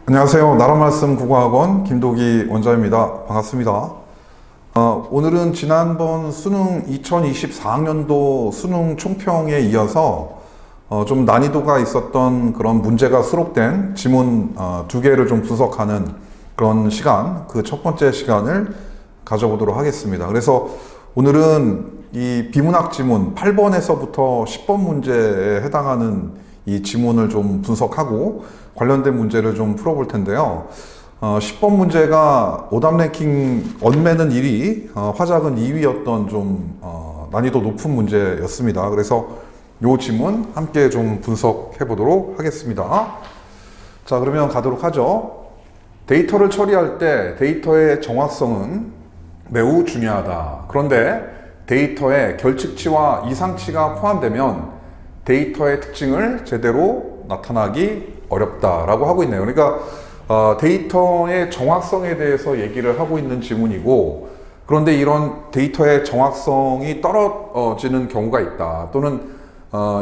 안녕하세요. 나라말씀 국어학원 김도기 원장입니다. 반갑습니다. 오늘은 지난번 수능 2024학년도 수능 총평에 이어서 좀 난이도가 있었던 그런 문제가 수록된 지문 두 개를 좀 분석하는 그런 시간, 그 첫 번째 시간을 가져보도록 하겠습니다. 그래서 오늘은 이 비문학 지문 8번에서부터 10번 문제에 해당하는 이 지문을 좀 분석하고 관련된 문제를 좀 풀어볼 텐데요. 10번 문제가 오답 랭킹 원매는 1위, 화작은 2위였던 좀 난이도 높은 문제였습니다. 그래서 이 지문 함께 좀 분석해 보도록 하겠습니다. 자, 그러면 가도록 하죠. 데이터를 처리할 때 데이터의 정확성은 매우 중요하다. 그런데 데이터에 결측치와 이상치가 포함되면 데이터의 특징을 제대로 나타나기 어렵다라고 하고 있네요. 그러니까 데이터의 정확성에 대해서 얘기를 하고 있는 지문이고, 그런데 이런 데이터의 정확성이 떨어지는 경우가 있다. 또는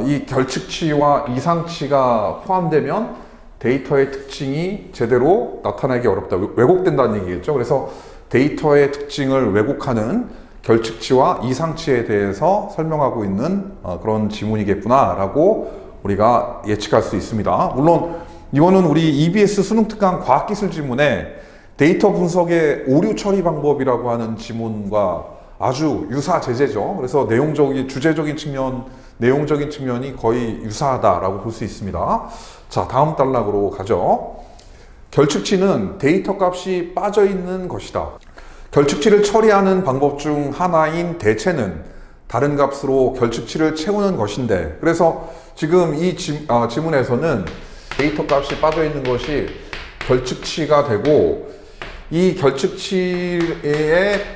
이 결측치와 이상치가 포함되면 데이터의 특징이 제대로 나타나기 어렵다. 왜곡된다는 얘기겠죠. 그래서 데이터의 특징을 왜곡하는 결측치와 이상치에 대해서 설명하고 있는 그런 지문이겠구나 라고 우리가 예측할 수 있습니다. 물론 이거는 우리 EBS 수능특강 과학기술 지문에 데이터 분석의 오류 처리 방법이라고 하는 지문과 아주 유사제재죠. 그래서 주제적인 측면, 내용적인 측면이 거의 유사하다라고 볼 수 있습니다. 자, 다음 단락으로 가죠. 결측치는 데이터 값이 빠져 있는 것이다. 결측치를 처리하는 방법 중 하나인 대체는 다른 값으로 결측치를 채우는 것인데, 그래서 지금 이 지문에서는 데이터 값이 빠져 있는 것이 결측치가 되고, 이 결측치에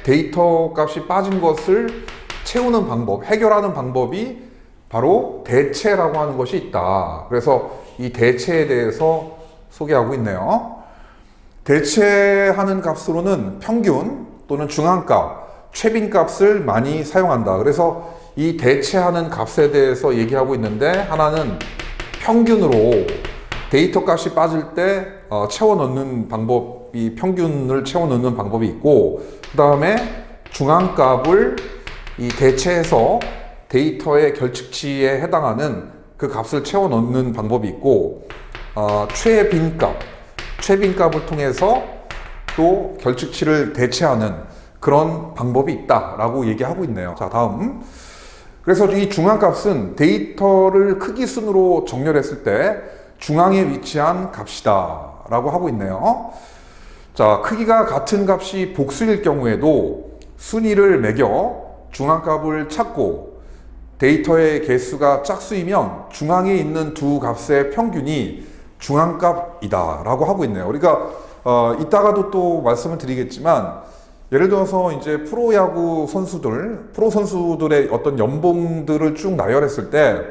데이터 값이 빠진 것을 채우는 방법, 해결하는 방법이 바로 대체라고 하는 것이 있다. 그래서 이 대체에 대해서 소개하고 있네요. 대체하는 값으로는 평균 또는 중앙값, 최빈값을 많이 사용한다. 그래서 이 대체하는 값에 대해서 얘기하고 있는데, 하나는 평균으로 데이터 값이 빠질 때 채워 넣는 방법이, 평균을 채워 넣는 방법이 있고, 그 다음에 중앙값을 이 대체해서 데이터의 결측치에 해당하는 그 값을 채워 넣는 방법이 있고, 최빈값을 통해서 또 결측치를 대체하는 그런 방법이 있다라고 얘기하고 있네요. 자, 다음. 그래서 이 중앙값은 데이터를 크기 순으로 정렬했을 때 중앙에 위치한 값이다 라고 하고 있네요. 자, 크기가 같은 값이 복수일 경우에도 순위를 매겨 중앙값을 찾고, 데이터의 개수가 짝수이면 중앙에 있는 두 값의 평균이 중앙값이다 라고 하고 있네요. 그러니까 이따가도 또 말씀을 드리겠지만, 예를 들어서 이제 프로 선수들의 어떤 연봉들을 쭉 나열했을 때,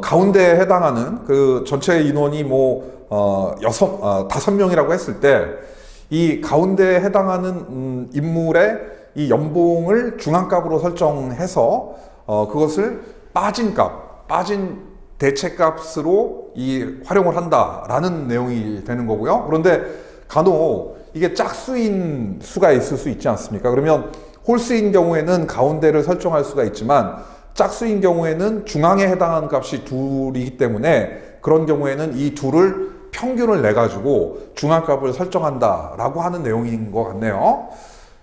가운데에 해당하는 그 전체 인원이 5명이라고 했을 때, 이 가운데에 해당하는 인물의 이 연봉을 중앙값으로 설정해서 그것을 빠진 대체값으로 활용을 한다라는 내용이 되는 거고요. 그런데 간혹 이게 짝수인 수가 있을 수 있지 않습니까? 그러면 홀수인 경우에는 가운데를 설정할 수가 있지만, 짝수인 경우에는 중앙에 해당하는 값이 둘이기 때문에 그런 경우에는 이 둘을 평균을 내가지고 중앙값을 설정한다라고 하는 내용인 것 같네요.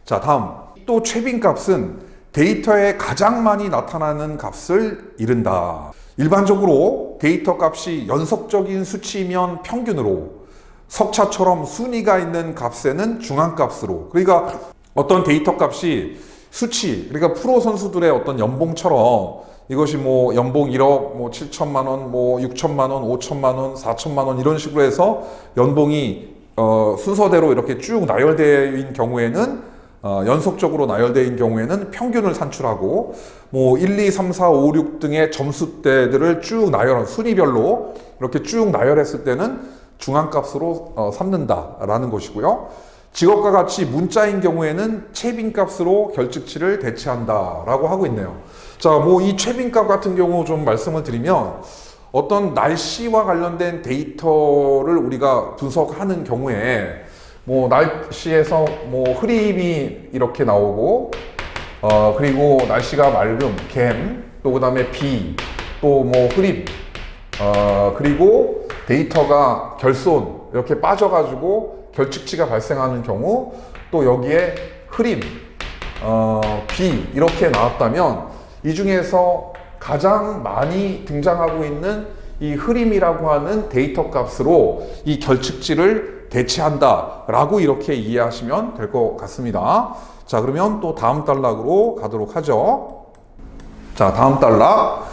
자, 다음. 또 최빈값은 데이터에 가장 많이 나타나는 값을 이른다. 일반적으로 데이터 값이 연속적인 수치이면 평균으로, 석차처럼 순위가 있는 값에는 중앙값으로, 그러니까 어떤 데이터 값이 수치, 그러니까 프로 선수들의 어떤 연봉처럼 이것이 연봉 1억, 7천만 원, 6천만 원, 5천만 원, 4천만 원 이런 식으로 해서 연봉이 순서대로 이렇게 쭉 나열되어 있는 경우에는, 연속적으로 나열되어 있는 경우에는 평균을 산출하고, 1, 2, 3, 4, 5, 6 등의 점수대들을 쭉 순위별로 이렇게 쭉 나열했을 때는 중앙값으로 삼는다라는 것이고요. 직업과 같이 문자인 경우에는 최빈값으로 결측치를 대체한다라고 하고 있네요. 자, 이 최빈값 같은 경우 좀 말씀을 드리면, 어떤 날씨와 관련된 데이터를 우리가 분석하는 경우에 뭐 날씨에서 뭐 흐림이 이렇게 나오고 그리고 날씨가 맑음, 갬, 또 그 다음에 비, 또 뭐 흐림, 그리고 데이터가 결손 이렇게 빠져가지고 결측치가 발생하는 경우, 또 여기에 흐림, 비 이렇게 나왔다면 이 중에서 가장 많이 등장하고 있는 이 흐림이라고 하는 데이터 값으로 이 결측치를 대체한다 라고 이렇게 이해하시면 될 것 같습니다. 자, 그러면 또 다음 단락으로 가도록 하죠. 자, 다음 단락.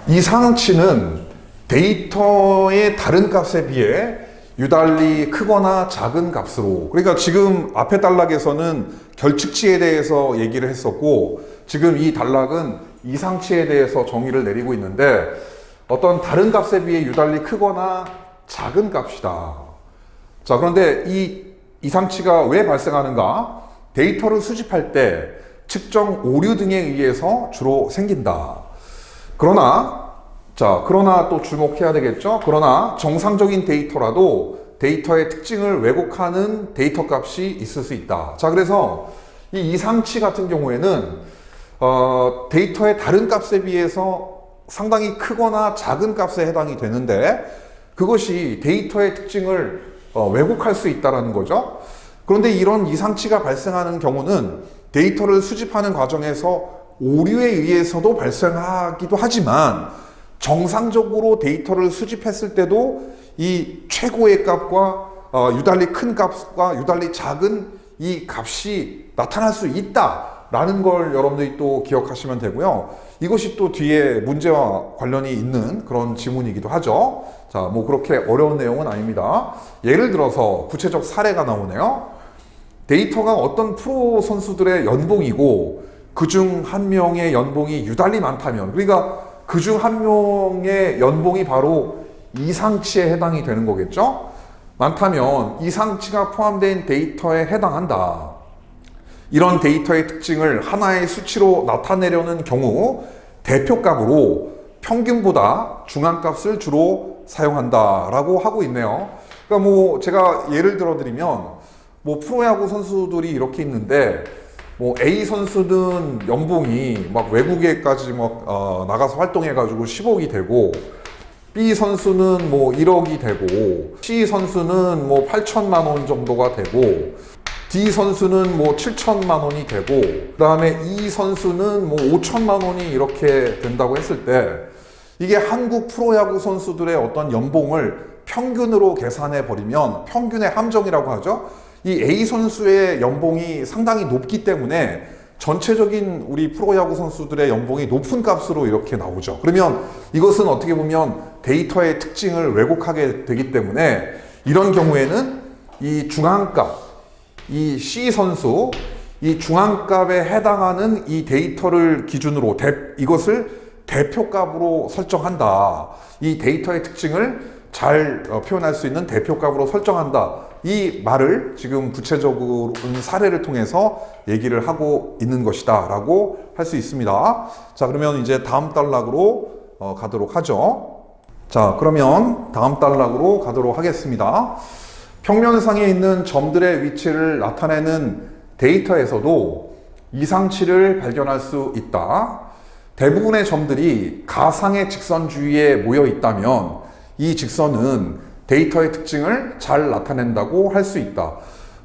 이상치는 데이터의 다른 값에 비해 유달리 크거나 작은 값으로, 그러니까 지금 앞에 단락에서는 결측치에 대해서 얘기를 했었고, 지금 이 단락은 이상치에 대해서 정의를 내리고 있는데, 어떤 다른 값에 비해 유달리 크거나 작은 값이다. 자, 그런데 이 이상치가 왜 발생하는가? 데이터를 수집할 때 측정 오류 등에 의해서 주로 생긴다. 그러나 또 주목해야 되겠죠? 그러나 정상적인 데이터라도 데이터의 특징을 왜곡하는 데이터 값이 있을 수 있다. 자, 그래서 이 이상치 같은 경우에는 데이터의 다른 값에 비해서 상당히 크거나 작은 값에 해당이 되는데, 그것이 데이터의 특징을 왜곡할 수 있다는 거죠. 그런데 이런 이상치가 발생하는 경우는 데이터를 수집하는 과정에서 오류에 의해서도 발생하기도 하지만, 정상적으로 데이터를 수집했을 때도 이 최고의 값과 유달리 큰 값과 유달리 작은 이 값이 나타날 수 있다라는 걸 여러분들이 또 기억하시면 되고요. 이것이 또 뒤에 문제와 관련이 있는 그런 지문이기도 하죠. 자, 뭐 그렇게 어려운 내용은 아닙니다. 예를 들어서 구체적 사례가 나오네요. 데이터가 어떤 프로 선수들의 연봉이고 그중 한 명의 연봉이 유달리 많다면, 그러니까 그중 한 명의 연봉이 바로 이상치에 해당이 되는 거겠죠? 많다면 이상치가 포함된 데이터에 해당한다. 이런 데이터의 특징을 하나의 수치로 나타내려는 경우 대표값으로 평균보다 중앙값을 주로 사용한다라고 하고 있네요. 그러니까 뭐 제가 예를 들어 드리면, 뭐 프로야구 선수들이 이렇게 있는데, 뭐 A 선수는 연봉이 막 외국에까지 막 나가서 활동해가지고 10억이 되고, B 선수는 뭐 1억이 되고, C 선수는 뭐 8천만 원 정도가 되고, D 선수는 뭐 7천만 원이 되고, 그 다음에 E 선수는 뭐 5천만 원이 이렇게 된다고 했을 때, 이게 한국 프로야구 선수들의 어떤 연봉을 평균으로 계산해 버리면 평균의 함정이라고 하죠. 이 A 선수의 연봉이 상당히 높기 때문에 전체적인 우리 프로야구 선수들의 연봉이 높은 값으로 이렇게 나오죠. 그러면 이것은 어떻게 보면 데이터의 특징을 왜곡하게 되기 때문에, 이런 경우에는 이 중앙값, 이 C 선수, 이 중앙값에 해당하는 이 데이터를 기준으로 이것을 대표값으로 설정한다. 이 데이터의 특징을 잘 표현할 수 있는 대표값으로 설정한다. 이 말을 지금 구체적으로 사례를 통해서 얘기를 하고 있는 것이다 라고 할 수 있습니다. 자, 그러면 이제 다음 단락으로 가도록 하죠. 자, 그러면 다음 단락으로 가도록 하겠습니다. 평면상에 있는 점들의 위치를 나타내는 데이터에서도 이상치를 발견할 수 있다. 대부분의 점들이 가상의 직선 주위에 모여 있다면 이 직선은 데이터의 특징을 잘 나타낸다고 할 수 있다.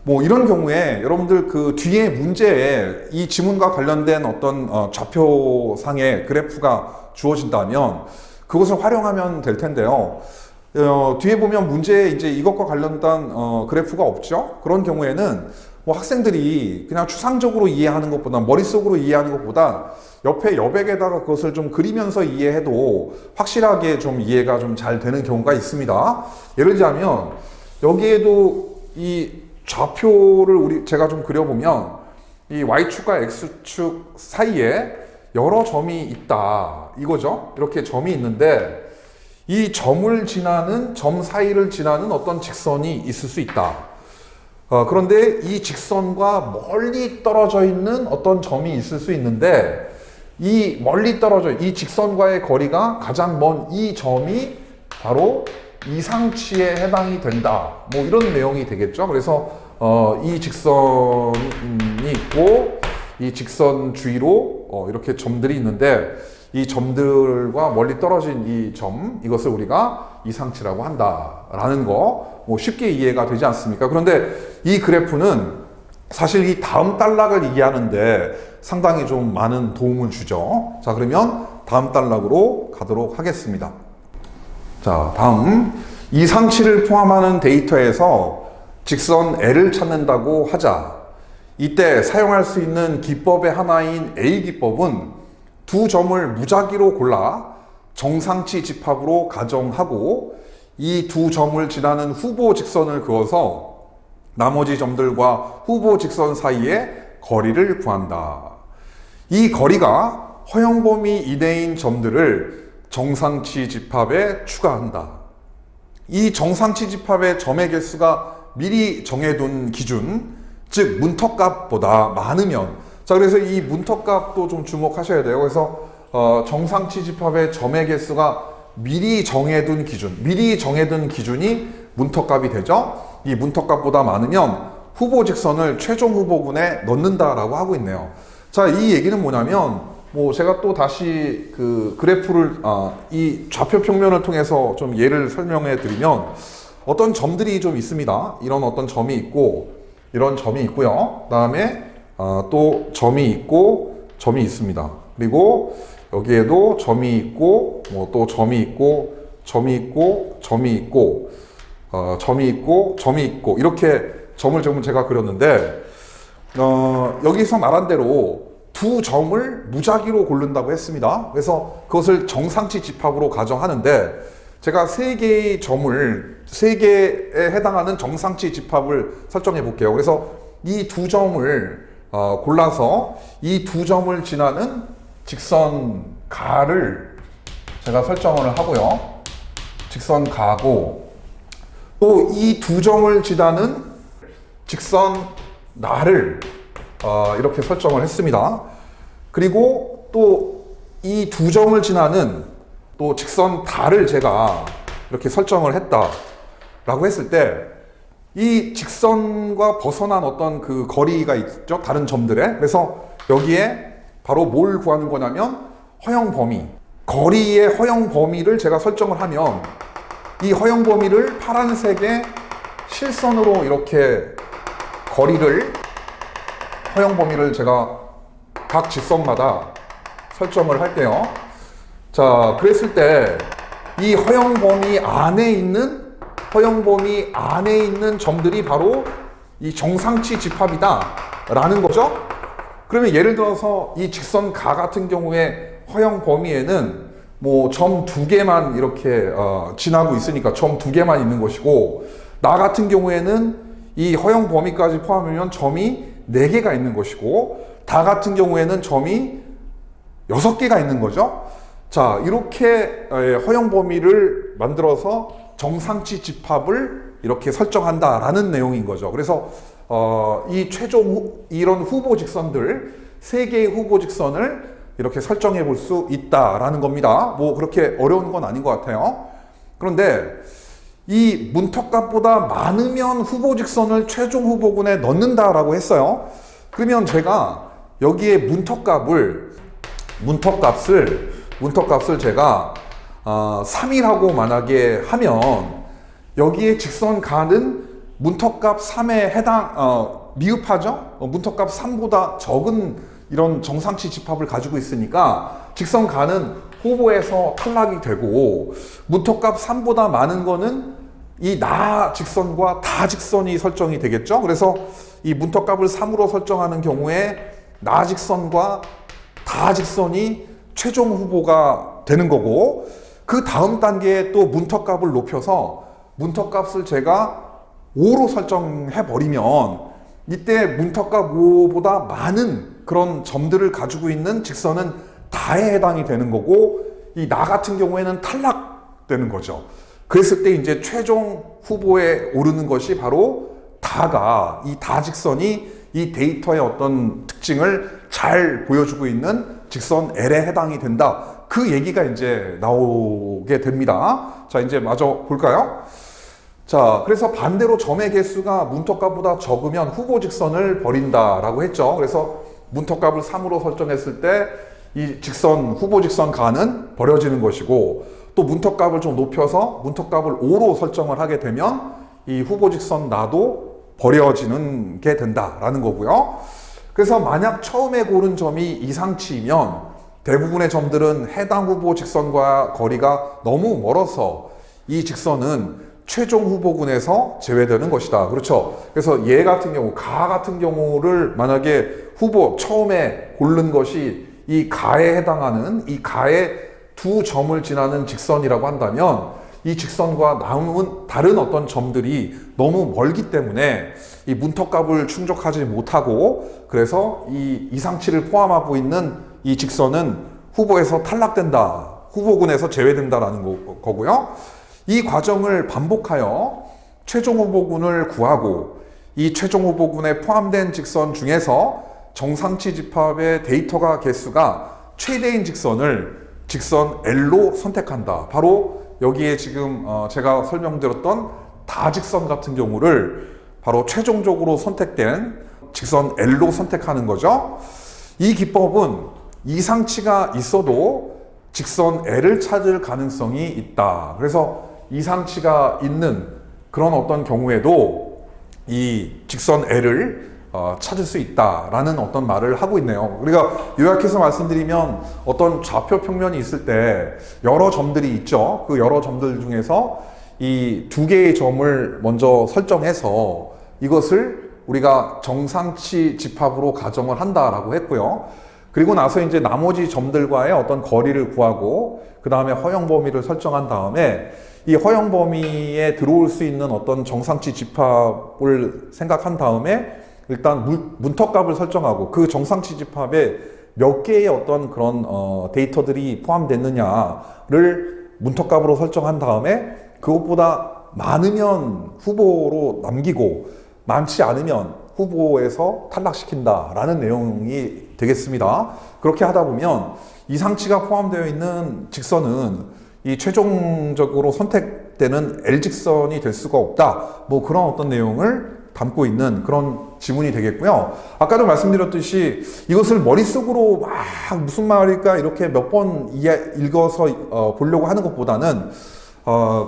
뭐 이런 경우에 여러분들 그 뒤에 문제에 이 지문과 관련된 어떤 좌표상의 그래프가 주어진다면 그것을 활용하면 될 텐데요. 뒤에 보면 문제에 이제 이것과 관련된 그래프가 없죠. 그런 경우에는 뭐 학생들이 그냥 추상적으로 이해하는 것보다, 머릿속으로 이해하는 것보다 옆에 여백에다가 그것을 좀 그리면서 이해해도 확실하게 좀 이해가 좀 잘 되는 경우가 있습니다. 예를 들자면 여기에도 이 좌표를 제가 좀 그려보면 이 Y축과 X축 사이에 여러 점이 있다 이거죠. 이렇게 점이 있는데 이 점을 지나는, 점 사이를 지나는 어떤 직선이 있을 수 있다. 그런데 이 직선과 멀리 떨어져 있는 어떤 점이 있을 수 있는데, 이 멀리 떨어져 이 직선과의 거리가 가장 먼 이 점이 바로 이상치에 해당이 된다. 뭐 이런 내용이 되겠죠. 그래서 이 직선이 있고 이 직선 주위로 이렇게 점들이 있는데 이 점들과 멀리 떨어진 이 점, 이것을 우리가 이상치라고 한다라는 거 뭐 쉽게 이해가 되지 않습니까? 그런데 이 그래프는 사실 이 다음 단락을 이해하는데 상당히 좀 많은 도움을 주죠. 자, 그러면 다음 단락으로 가도록 하겠습니다. 자, 다음 이상치를 포함하는 데이터에서 직선 L을 찾는다고 하자. 이때 사용할 수 있는 기법의 하나인 A 기법은 두 점을 무작위로 골라 정상치 집합으로 가정하고 이 두 점을 지나는 후보 직선을 그어서 나머지 점들과 후보 직선 사이의 거리를 구한다. 이 거리가 허용 범위 이내인 점들을 정상치 집합에 추가한다. 이 정상치 집합의 점의 개수가 미리 정해둔 기준, 즉 문턱값보다 많으면, 자, 그래서 이 문턱값도 좀 주목하셔야 돼요. 그래서 정상치 집합의 점의 개수가 미리 정해둔 기준이 문턱값이 되죠. 이 문턱값보다 많으면 후보 직선을 최종 후보군에 넣는다라고 하고 있네요. 자, 이 얘기는 뭐냐면, 뭐 제가 또 다시 그 그래프를 이 좌표 평면을 통해서 좀 예를 설명해 드리면 어떤 점들이 좀 있습니다. 이런 어떤 점이 있고 이런 점이 있고요. 그다음에 또 점이 있고 점이 있습니다. 그리고 여기에도 점이 있고 뭐 또 점이 있고 점이 있고 점이 있고 점이 있고 점이 있고 이렇게 점을 조금 제가 그렸는데 여기서 말한 대로 두 점을 무작위로 고른다고 했습니다. 그래서 그것을 정상치 집합으로 가정하는데 제가 세 개의 점을 세 개에 해당하는 정상치 집합을 설정해 볼게요. 그래서 이 두 점을 골라서 이 두 점을 지나는 직선 가를 제가 설정을 하고요. 직선 가고 또 이 두 점을 지나는 직선 나를 이렇게 설정을 했습니다. 그리고 또 이 두 점을 지나는 또 직선 달을 제가 이렇게 설정을 했다라고 했을 때 이 직선과 벗어난 어떤 그 거리가 있죠. 다른 점들에. 그래서 여기에 바로 뭘 구하는 거냐면 허용 범위. 거리의 허용 범위를 제가 설정을 하면 이 허용 범위를 파란색의 실선으로 이렇게 거리를 허용 범위를 제가 각 직선마다 설정을 할게요. 자, 그랬을 때 이 허용 범위 안에 있는 점들이 바로 이 정상치 집합이다 라는 거죠. 그러면 예를 들어서 이 직선 가 같은 경우에 허용 범위에는 뭐 점 두 개만 이렇게 지나고 있으니까 점 두 개만 있는 것이고, 나 같은 경우에는 이 허용 범위까지 포함하면 점이 4개가 있는 것이고, 다 같은 경우에는 점이 6개가 있는 거죠. 자, 이렇게 허용 범위를 만들어서 정상치 집합을 이렇게 설정한다라는 내용인 거죠. 그래서 이 최종 이런 후보 직선들 3개의 후보 직선을 이렇게 설정해 볼 수 있다라는 겁니다. 뭐 그렇게 어려운 건 아닌 것 같아요. 그런데 이 문턱값보다 많으면 후보 직선을 최종 후보군에 넣는다라고 했어요. 그러면 제가 여기에 문턱값을 제가 3이라고 만약에 하면 여기에 직선 가는 문턱값 3에 해당 미흡하죠? 문턱값 3보다 적은 이런 정상치 집합을 가지고 있으니까 직선 가는 후보에서 탈락이 되고, 문턱값 3보다 많은 거는 이 나 직선과 다 직선이 설정이 되겠죠? 그래서 이 문턱값을 3으로 설정하는 경우에 나 직선과 다 직선이 최종 후보가 되는 거고, 그 다음 단계에 또 문턱값을 높여서 문턱값을 제가 5로 설정해 버리면 이때 문턱값 5보다 많은 그런 점들을 가지고 있는 직선은 다에 해당이 되는 거고, 이 나 같은 경우에는 탈락되는 거죠. 그랬을 때 이제 최종 후보에 오르는 것이 바로 이 다 직선이 이 데이터의 어떤 특징을 잘 보여주고 있는 직선 L에 해당이 된다. 그 얘기가 이제 나오게 됩니다. 자, 이제 마저 볼까요? 자, 그래서 반대로 점의 개수가 문턱값보다 적으면 후보 직선을 버린다라고 했죠. 그래서 문턱값을 3으로 설정했을 때 이 직선, 후보 직선 가는 버려지는 것이고, 또 문턱값을 좀 높여서 문턱값을 5로 설정을 하게 되면 이 후보 직선 나도 버려지는 게 된다라는 거고요. 그래서 만약 처음에 고른 점이 이상치이면 대부분의 점들은 해당 후보 직선과 거리가 너무 멀어서 이 직선은 최종 후보군에서 제외되는 것이다. 그렇죠? 그래서 얘 같은 경우, 가 같은 경우를 만약에 후보 처음에 고른 것이 이 가에 해당하는, 이 가에 두 점을 지나는 직선이라고 한다면 이 직선과 남은 다른 어떤 점들이 너무 멀기 때문에 이 문턱값을 충족하지 못하고, 그래서 이 이상치를 포함하고 있는 이 직선은 후보에서 탈락된다, 후보군에서 제외된다라는 거고요. 이 과정을 반복하여 최종 후보군을 구하고, 이 최종 후보군에 포함된 직선 중에서 정상치 집합의 데이터가 개수가 최대인 직선을 직선 L로 선택한다. 바로 여기에 지금 제가 설명드렸던 다직선 같은 경우를 바로 최종적으로 선택된 직선 L로 선택하는 거죠. 이 기법은 이상치가 있어도 직선 L을 찾을 가능성이 있다. 그래서 이상치가 있는 그런 어떤 경우에도 이 직선 L을 찾을 수 있다라는 어떤 말을 하고 있네요. 우리가 요약해서 말씀드리면 어떤 좌표 평면이 있을 때 여러 점들이 있죠. 그 여러 점들 중에서 이 두 개의 점을 먼저 설정해서 이것을 우리가 정상치 집합으로 가정을 한다라고 했고요. 그리고 나서 이제 나머지 점들과의 어떤 거리를 구하고, 그 다음에 허용 범위를 설정한 다음에 이 허용 범위에 들어올 수 있는 어떤 정상치 집합을 생각한 다음에 일단 문턱값을 설정하고, 그 정상치 집합에 몇 개의 어떤 그런 데이터들이 포함됐느냐를 문턱값으로 설정한 다음에 그것보다 많으면 후보로 남기고 많지 않으면 후보에서 탈락시킨다라는 내용이 되겠습니다. 그렇게 하다 보면 이상치가 포함되어 있는 직선은 이 최종적으로 선택되는 L직선이 될 수가 없다. 뭐 그런 어떤 내용을 담고 있는 그런 지문이 되겠고요. 아까도 말씀드렸듯이 이것을 머릿속으로 막 무슨 말일까 이렇게 몇 번 읽어서 보려고 하는 것보다는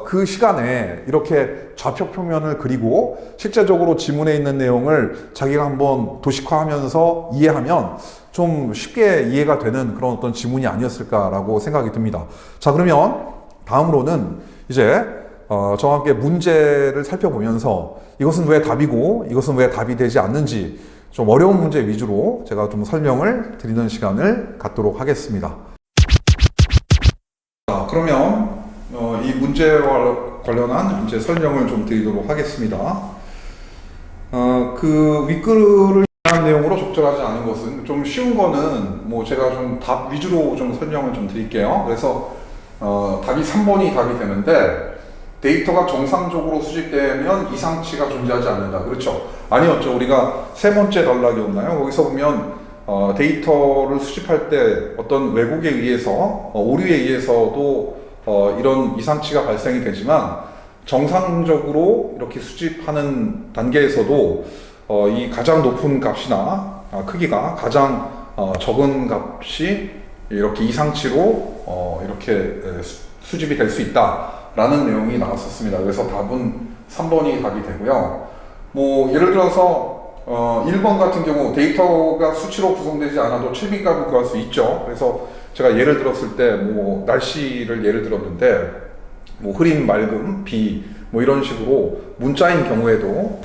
그 시간에 이렇게 좌표 평면을 그리고 실제적으로 지문에 있는 내용을 자기가 한번 도식화하면서 이해하면 좀 쉽게 이해가 되는 그런 어떤 지문이 아니었을까라고 생각이 듭니다. 자, 그러면 다음으로는 이제 저와 함께 문제를 살펴보면서 이것은 왜 답이고 이것은 왜 답이 되지 않는지 좀 어려운 문제 위주로 제가 좀 설명을 드리는 시간을 갖도록 하겠습니다. 자, 그러면 이 문제와 관련한 이제 설명을 좀 드리도록 하겠습니다. 그 윗글을 이해한 내용으로 적절하지 않은 것은, 좀 쉬운 거는 뭐 제가 좀 답 위주로 좀 설명을 좀 드릴게요. 그래서 답이 3번이 답이 되는데, 데이터가 정상적으로 수집되면 이상치가 존재하지 않는다. 그렇죠? 아니었죠. 우리가 세 번째 단락이었나요? 거기서 보면 데이터를 수집할 때 어떤 왜곡에 의해서, 오류에 의해서도 이런 이상치가 발생이 되지만, 정상적으로 이렇게 수집하는 단계에서도 이 가장 높은 값이나 크기가 가장 적은 값이 이렇게 이상치로 이렇게 수집이 될 수 있다 라는 내용이 나왔었습니다. 그래서 답은 3번이 답이 되고요. 뭐 예를 들어서 1번 같은 경우 데이터가 수치로 구성되지 않아도 최빈값을 구할 수 있죠. 그래서 제가 예를 들었을 때 뭐 날씨를 예를 들었는데, 뭐 흐림, 맑음, 비 뭐 이런 식으로 문자인 경우에도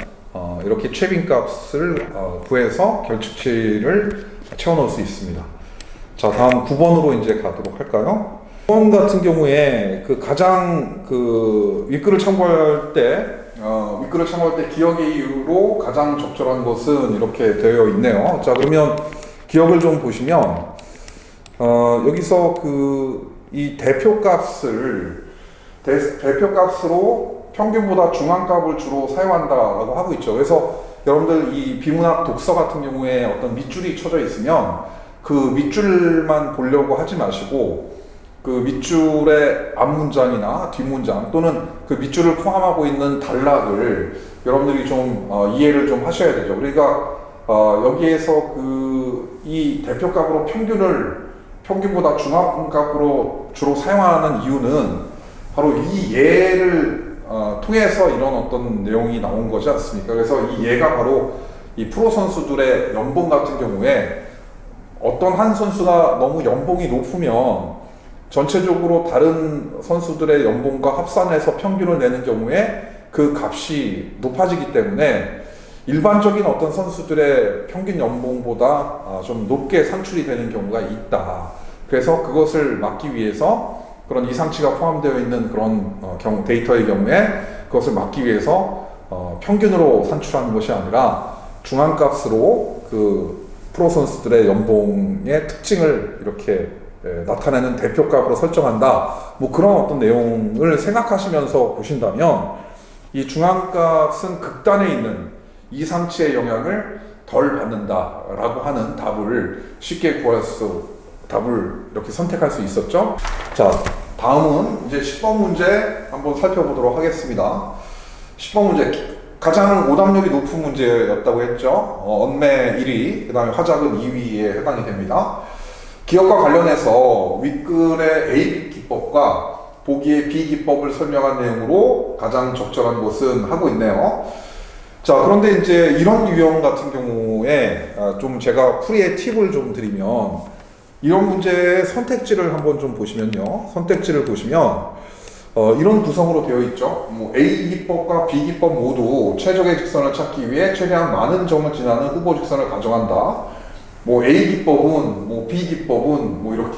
이렇게 최빈값을 구해서 결측치를 채워 넣을 수 있습니다. 자, 다음 9번으로 이제 가도록 할까요? 9번 같은 경우에 그 가장 그 윗글을 참고할 때 기억의 이유로 가장 적절한 것은 이렇게 되어 있네요. 자, 그러면 기억을 좀 보시면 여기서 이 대표값으로 평균보다 중앙값을 주로 사용한다라고 하고 있죠. 그래서 여러분들 이 비문학 독서 같은 경우에 어떤 밑줄이 쳐져 있으면 그 밑줄만 보려고 하지 마시고 그 밑줄의 앞문장이나 뒷문장 또는 그 밑줄을 포함하고 있는 단락을 여러분들이 좀 이해를 좀 하셔야 되죠. 그러니까 여기에서 이 대표값으로 평균보다 중앙값으로 주로 사용하는 이유는 바로 이 예를 통해서 이런 어떤 내용이 나온 거지 않습니까? 그래서 이 예가 바로 이 프로 선수들의 연봉 같은 경우에 어떤 한 선수가 너무 연봉이 높으면 전체적으로 다른 선수들의 연봉과 합산해서 평균을 내는 경우에 그 값이 높아지기 때문에 일반적인 어떤 선수들의 평균 연봉보다 좀 높게 산출이 되는 경우가 있다. 그래서 그것을 막기 위해서 그런 이상치가 포함되어 있는 그런 데이터의 경우에 그것을 막기 위해서 평균으로 산출하는 것이 아니라 중앙값으로 그 프로 선수들의 연봉의 특징을 이렇게 나타내는 대표값으로 설정한다. 뭐 그런 어떤 내용을 생각하시면서 보신다면 이 중앙값은 극단에 있는 이상치의 영향을 덜 받는다라고 하는 답을 쉽게 답을 이렇게 선택할 수 있었죠. 자, 다음은 이제 10번 문제 한번 살펴보도록 하겠습니다. 10번 문제 가장 오답률이 높은 문제였다고 했죠. 언매 1위, 그 다음에 화작은 2위에 해당이 됩니다. 기억과 관련해서 윗글의 A 기법과 보기의 B 기법을 설명한 내용으로 가장 적절한 것은 하고 있네요. 자, 그런데 이제 이런 유형 같은 경우에 좀 제가 풀이의 팁을 좀 드리면 이런 문제의 선택지를 한번 좀 보시면요. 선택지를 보시면 이런 구성으로 되어 있죠. 뭐 A 기법과 B 기법 모두 최적의 직선을 찾기 위해 최대한 많은 점을 지나는 후보 직선을 가정한다. 뭐 A 기법은 뭐 B 기법은 뭐 이렇게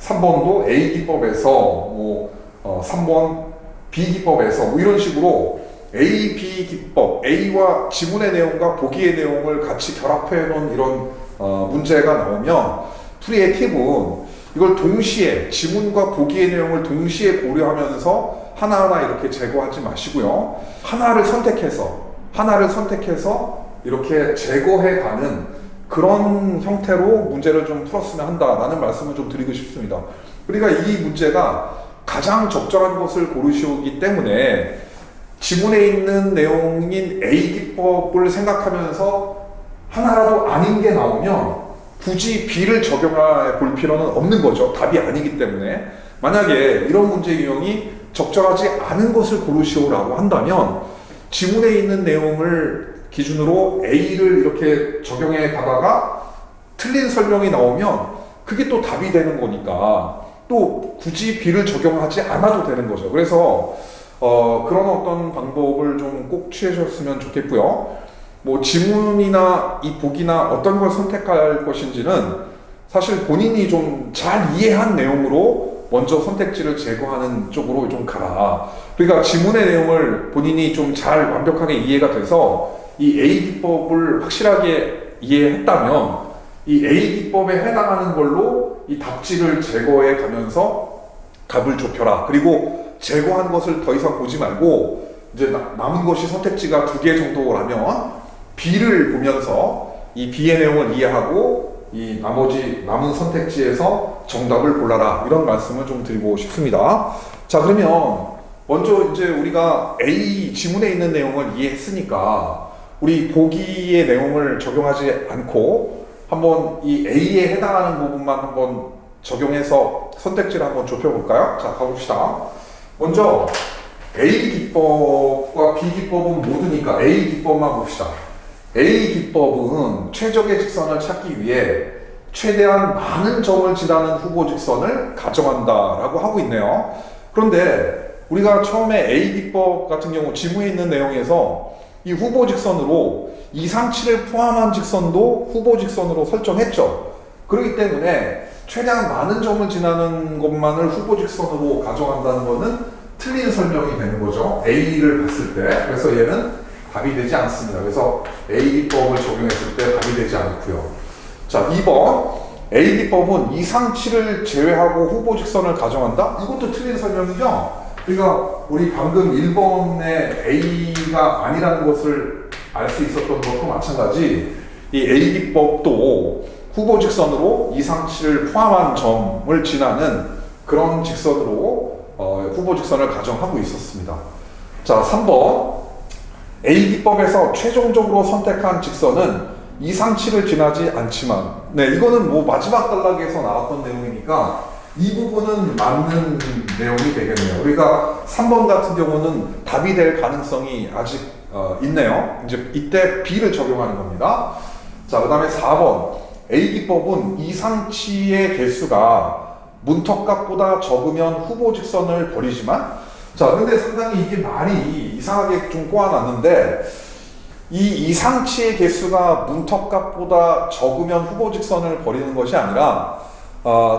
3번도 A 기법에서 뭐 3번 B 기법에서 뭐 이런 식으로 A, B 기법, A와 지문의 내용과 보기의 내용을 같이 결합해 놓은 이런 문제가 나오면 풀이의 팁은 이걸 동시에 지문과 보기의 내용을 동시에 고려하면서 하나하나 이렇게 제거하지 마시고요. 하나를 선택해서 이렇게 제거해가는 그런 형태로 문제를 좀 풀었으면 한다라는 말씀을 좀 드리고 싶습니다. 그러니까 이 문제가 가장 적절한 것을 고르시기 때문에 지문에 있는 내용인 A 기법을 생각하면서 하나라도 아닌 게 나오면 굳이 B를 적용해 볼 필요는 없는 거죠. 답이 아니기 때문에. 만약에 이런 문제 유형이 적절하지 않은 것을 고르시오라고 한다면 지문에 있는 내용을 기준으로 A를 이렇게 적용해 가다가 틀린 설명이 나오면 그게 또 답이 되는 거니까 또 굳이 B를 적용하지 않아도 되는 거죠. 그래서 그런 어떤 방법을 좀 꼭 취하셨으면 좋겠고요. 뭐 지문이나 이 보기나 어떤 걸 선택할 것인지는 사실 본인이 좀 잘 이해한 내용으로 먼저 선택지를 제거하는 쪽으로 좀 가라. 그러니까 지문의 내용을 본인이 좀 잘 완벽하게 이해가 돼서 이 A 기법을 확실하게 이해했다면 이 A 기법에 해당하는 걸로 이 답지를 제거해 가면서 답을 좁혀라. 그리고 제거한 것을 더 이상 보지 말고 이제 남은 것이 선택지가 2개 정도라면 B를 보면서 이 B의 내용을 이해하고 이 나머지 남은 선택지에서 정답을 골라라. 이런 말씀을 좀 드리고 싶습니다. 자, 그러면 먼저 이제 우리가 A 지문에 있는 내용을 이해했으니까 우리 보기의 내용을 적용하지 않고 한번 이 A에 해당하는 부분만 한번 적용해서 선택지를 한번 좁혀볼까요? 자, 가봅시다. 먼저 A 기법과 B 기법은 모두니까 A 기법만 봅시다. A 기법은 최적의 직선을 찾기 위해 최대한 많은 점을 지나는 후보 직선을 가정한다라고 하고 있네요. 그런데 우리가 처음에 A 기법 같은 경우 지문에 있는 내용에서 이 후보 직선으로 이상치를 포함한 직선도 후보 직선으로 설정했죠. 그렇기 때문에 최대한 많은 점을 지나는 것만을 후보 직선으로 가정한다는 것은 틀린 설명이 되는 거죠. A를 봤을 때. 그래서 얘는 답이 되지 않습니다. 그래서 A 기법을 적용했을 때 답이 되지 않고요. 자, 2번 A 기법은 이상치를 제외하고 후보 직선을 가정한다? 이것도 틀린 설명이죠. 그러니까 우리 방금 1번의 A가 아니라는 것을 알 수 있었던 것도 마찬가지 이 A 기법도 후보 직선으로 이상치를 포함한 점을 지나는 그런 직선으로 후보 직선을 가정하고 있었습니다. 자, 3번 A 기법에서 최종적으로 선택한 직선은 이상치를 지나지 않지만, 네, 이거는 뭐 마지막 단락에서 나왔던 내용이니까 이 부분은 맞는 내용이 되겠네요. 우리가 3번 같은 경우는 답이 될 가능성이 아직 있네요. 이제 이때 B를 적용하는 겁니다. 자, 그 다음에 4번 A 기법은 이상치의 개수가 문턱값보다 적으면 후보 직선을 버리지만, 자, 근데 상당히 이게 말이 이상하게 좀 꼬아놨는데, 이 이상치의 개수가 문턱값보다 적으면 후보 직선을 버리는 것이 아니라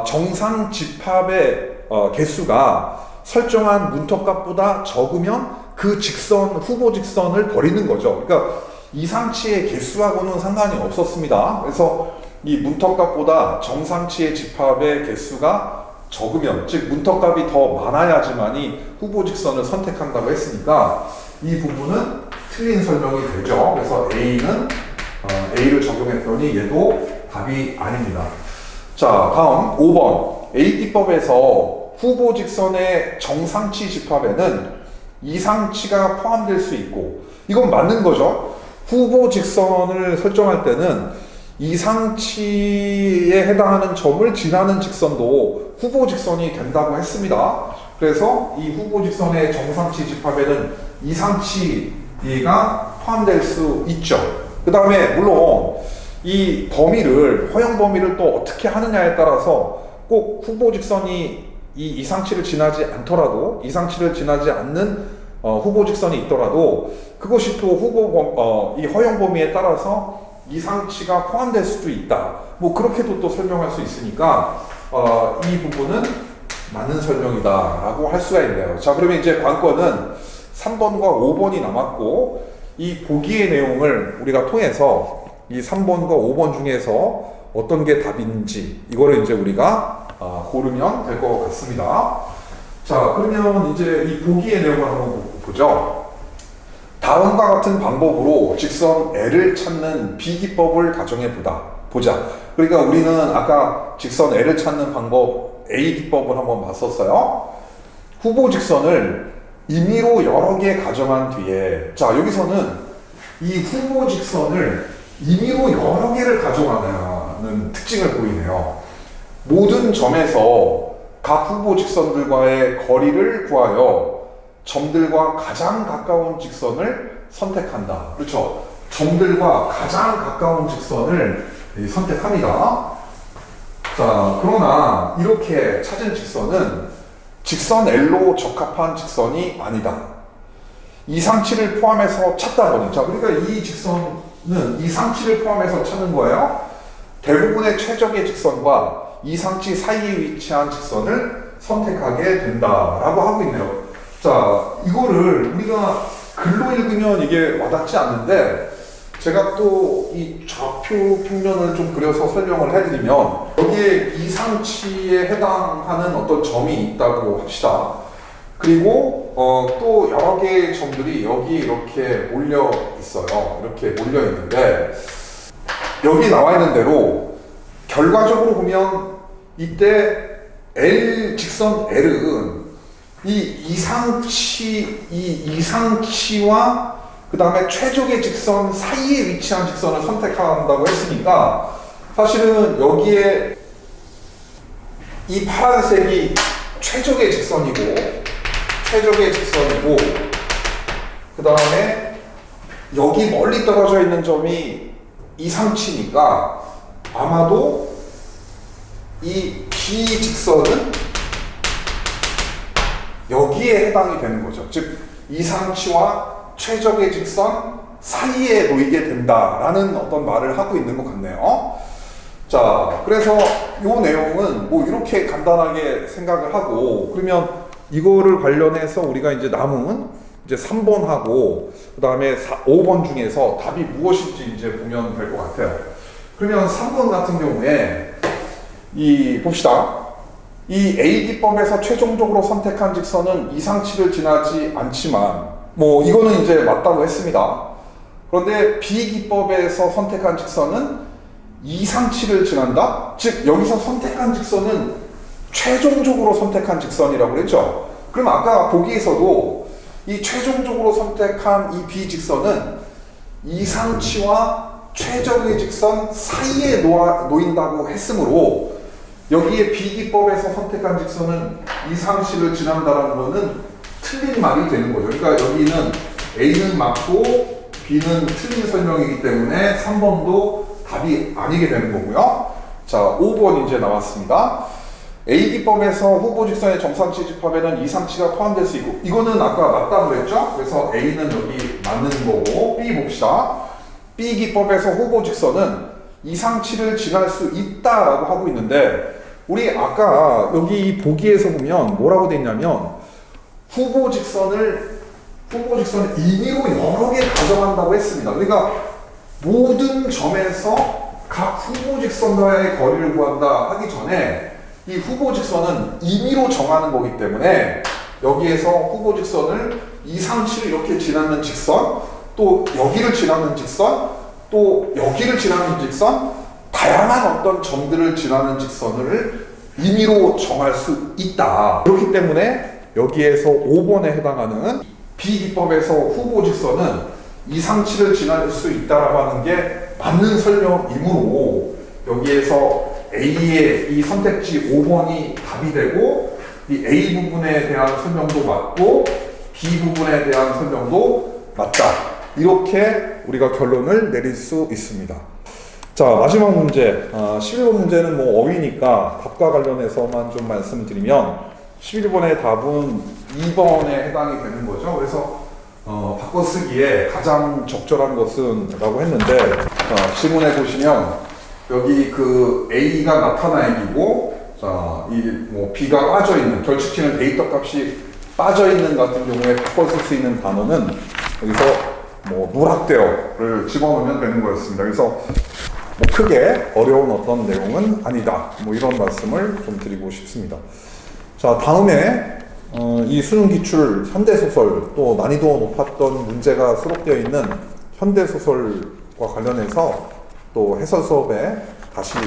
정상 집합의 개수가 설정한 문턱값보다 적으면 그 직선, 후보 직선을 버리는 거죠. 그러니까 이상치의 개수하고는 상관이 없었습니다. 그래서 이 문턱값보다 정상치의 집합의 개수가 적으면, 즉 문턱값이 더 많아야지만이 후보 직선을 선택한다고 했으니까 이 부분은 틀린 설명이 되죠. 그래서 A를 적용했더니 얘도 답이 아닙니다. 자, 다음 5번 A 기법에서 후보 직선의 정상치 집합에는 이상치가 포함될 수 있고, 이건 맞는 거죠. 후보 직선을 설정할 때는 이상치에 해당하는 점을 지나는 직선도 후보 직선이 된다고 했습니다. 그래서 이 후보 직선의 정상치 집합에는 이상치가 포함될 수 있죠. 그 다음에 물론 이 범위를, 허용 범위를 또 어떻게 하느냐에 따라서 꼭 후보 직선이 이 이상치를 지나지 않더라도, 이상치를 지나지 않는 후보 직선이 있더라도 그것이 또 이 허용 범위에 따라서 이상치가 포함될 수도 있다. 뭐 그렇게도 또 설명할 수 있으니까 이 부분은 맞는 설명이다 라고 할 수가 있네요. 자, 그러면 이제 관건은 3번과 5번이 남았고, 이 보기의 내용을 우리가 통해서 이 3번과 5번 중에서 어떤 게 답인지 이거를 이제 우리가 고르면 될 것 같습니다. 자, 그러면 이제 이 보기의 내용을 한번 보죠. 다음과 같은 방법으로 직선 L을 찾는 B기법을 가정해 보자. 그러니까 우리는 아까 직선 L을 찾는 방법 A기법을 한번 봤었어요. 후보 직선을 임의로 여러 개 가정한 뒤에, 자, 여기서는 이 후보 직선을 임의로 여러 개를 가정하는 특징을 보이네요. 모든 점에서 각 후보 직선들과의 거리를 구하여 점들과 가장 가까운 직선을 선택한다. 그렇죠? 점들과 가장 가까운 직선을 선택합니다. 자, 그러나 이렇게 찾은 직선은 직선 L로 적합한 직선이 아니다. 이상치를 포함해서 찾다 보니, 자, 그러니까 이 직선은 이상치를 포함해서 찾는 거예요. 대부분의 최적의 직선과 이상치 사이에 위치한 직선을 선택하게 된다라고 하고 있네요. 자, 이거를 우리가 글로 읽으면 이게 와닿지 않는데, 제가 또 이 좌표 평면을 좀 그려서 설명을 해드리면, 여기에 이상치에 해당하는 어떤 점이 있다고 합시다. 그리고 또 여러 개의 점들이 여기 이렇게 몰려 있어요. 이렇게 몰려 있는데, 여기 나와 있는 대로 결과적으로 보면 이때 직선 L은 이 이상치와 그 다음에 최적의 직선 사이에 위치한 직선을 선택한다고 했으니까, 사실은 여기에 이 파란색이 최적의 직선이고, 그 다음에 여기 멀리 떨어져 있는 점이 이상치니까 아마도 이 B 직선은 여기에 해당이 되는 거죠. 즉 이상치와 최적의 직선 사이에 놓이게 된다라는 어떤 말을 하고 있는 것 같네요. 자, 그래서 이 내용은 뭐 이렇게 간단하게 생각을 하고, 그러면 이거를 관련해서 우리가 이제 남은 이제 3번하고 그 다음에 5번 중에서 답이 무엇인지 이제 보면 될 것 같아요. 그러면 3번 같은 경우에 봅시다. 이 A기법에서 최종적으로 선택한 직선은 이상치를 지나지 않지만, 뭐 이거는 이제 맞다고 했습니다. 그런데 B기법에서 선택한 직선은 이상치를 지난다? 즉 여기서 선택한 직선은 최종적으로 선택한 직선이라고 그랬죠. 그럼 아까 보기에서도 이 최종적으로 선택한 이 비직선은 이상치와 최적의 직선 사이에 놓인다고 했으므로 여기에 비기법에서 선택한 직선은 이상치를 지난다라는 것은 틀린 말이 되는 거죠. 그러니까 여기는 A는 맞고 B는 틀린 설명이기 때문에 3번도 답이 아니게 되는 거고요. 자, 5번 이제 나왔습니다. A기법에서 후보 직선의 정상치 집합에는 이상치가 포함될 수 있고, 이거는 아까 맞다고 그랬죠? 그래서 A는 여기 맞는 거고, B 봅시다. B기법에서 후보 직선은 이상치를 지날 수 있다라고 하고 있는데, 우리 아까 여기 이 보기에서 보면 뭐라고 돼 있냐면, 후보 직선을 임의로 여러 개 가정한다고 했습니다. 그러니까 모든 점에서 각 후보 직선과의 거리를 구한다 하기 전에 이 후보 직선은 임의로 정하는 거기 때문에 여기에서 후보 직선을 이상치를 이렇게 지나는 직선, 또 여기를 지나는 직선, 또 여기를 지나는 직선, 다양한 어떤 점들을 지나는 직선을 임의로 정할 수 있다. 그렇기 때문에 여기에서 5번에 해당하는 B기법에서 후보 직선은 이상치를 지날 수 있다라고 하는 게 맞는 설명이므로 여기에서 A의 이 선택지 5번이 답이 되고, 이 A 부분에 대한 설명도 맞고 B 부분에 대한 설명도 맞다. 이렇게 우리가 결론을 내릴 수 있습니다. 자, 마지막 문제. 11번 문제는 뭐 어휘니까 답과 관련해서만 좀 말씀드리면 11번의 답은 2번에 해당이 되는 거죠. 그래서 바꿔쓰기에 가장 적절한 것은 라고 했는데, 질문해 보시면 여기 그 A가 나타나기고, 자, 이 뭐 B가 빠져있는, 결축치는 데이터 값이 빠져있는 같은 경우에 바꿔 쓸 수 있는 단어는 여기서 뭐 누락되어를 집어넣으면 되는 거였습니다. 그래서 뭐 크게 어려운 어떤 내용은 아니다. 뭐 이런 말씀을 좀 드리고 싶습니다. 자, 다음에 이 수능 기출 현대소설, 또 난이도 높았던 문제가 수록되어 있는 현대소설과 관련해서 또 해설 수업에 다시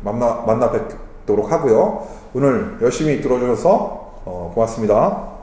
만나 뵙도록 하고요. 오늘 열심히 들어주셔서 고맙습니다.